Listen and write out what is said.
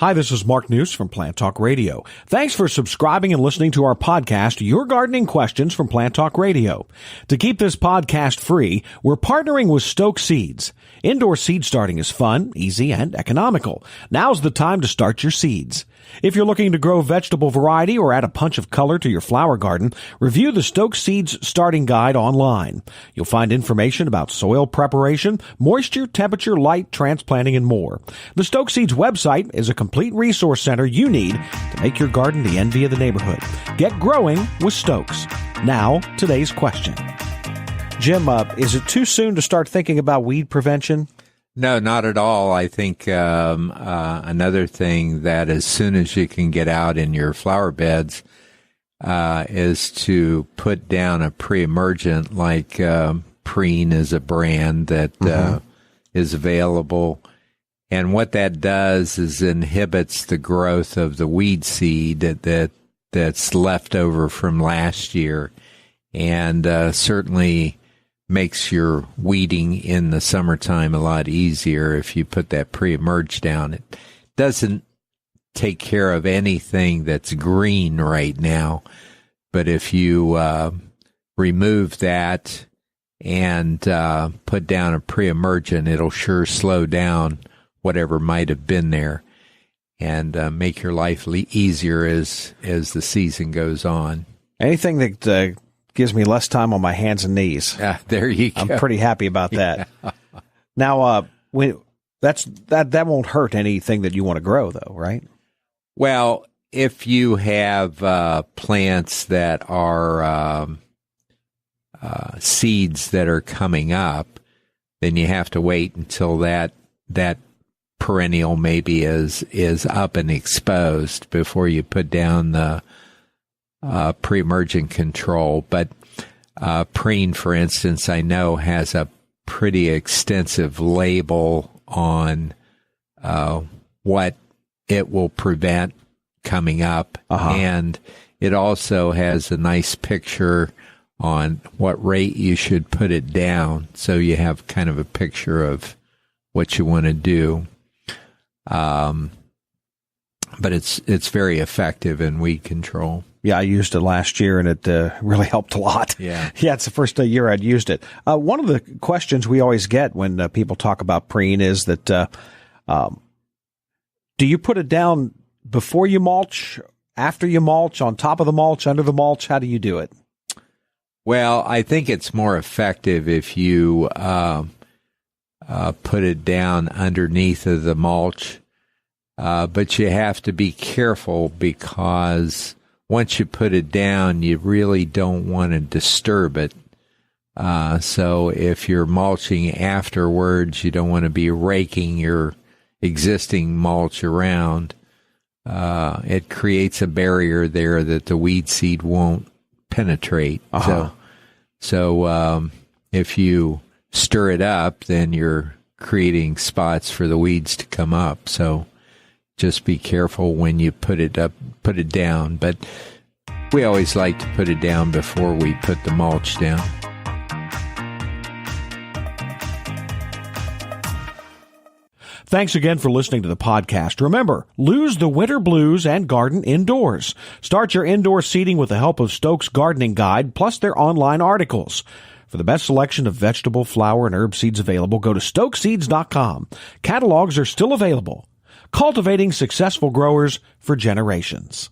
Hi, this is Mark News from Plant Talk Radio. Thanks for subscribing and listening to our podcast, Your Gardening Questions from Plant Talk Radio. To keep this podcast free, we're partnering with Stoke Seeds. Indoor seed starting is fun, easy, and economical. Now's the time to start your seeds. If you're looking to grow vegetable variety or add a punch of color to your flower garden, review the Stoke Seeds Starting Guide online. You'll find information about soil preparation, moisture, temperature, light, transplanting, and more. The Stoke Seeds website is a complete resource center you need to make your garden the envy of the neighborhood. Get growing with Stokes. Now, today's question. Jim, is it too soon to start thinking about weed prevention? No, not at all. I think another thing that as soon as you can get out in your flower beds is to put down a Preemergent, like Preen is a brand that is available. And what that does is inhibits the growth of the weed seed that's left over from last year, and certainly makes your weeding in the summertime a lot easier if you put that pre-emerge down. It doesn't take care of anything that's green right now, but if you remove that and put down a pre-emergent, it'll sure slow down whatever might have been there and make your life easier as the season goes on. Anything that gives me less time on my hands and knees. There you go. I'm pretty happy about that. Yeah. Now, that won't hurt anything that you want to grow, though, right? Well, if you have plants that are seeds that are coming up, then you have to wait until that perennial maybe is up and exposed before you put down the pre-emergent control. But Preen, for instance, I know has a pretty extensive label on what it will prevent coming up. And it also has a nice picture on what rate you should put it down, so you have kind of a picture of what you want to do. But it's very effective in weed control. Yeah, I used it last year, and it really helped a lot. Yeah, it's the first year I'd used it. One of the questions we always get when people talk about Preen is that do you put it down before you mulch, after you mulch, on top of the mulch, under the mulch? How do you do it? Well, I think it's more effective if you put it down underneath of the mulch. But you have to be careful, because once you put it down, you really don't want to disturb it. So if you're mulching afterwards, you don't want to be raking your existing mulch around. It creates a barrier there that the weed seed won't penetrate. So if you stir it up, then you're creating spots for the weeds to come up. So just be careful when you put it down. But we always like to put it down before we put the mulch down. Thanks again for listening to the podcast. Remember, lose the winter blues and garden indoors. Start your indoor seeding with the help of Stoke's Gardening Guide, plus their online articles. For the best selection of vegetable, flower, and herb seeds available, go to stokeseeds.com. Catalogs are still available. Cultivating successful growers for generations.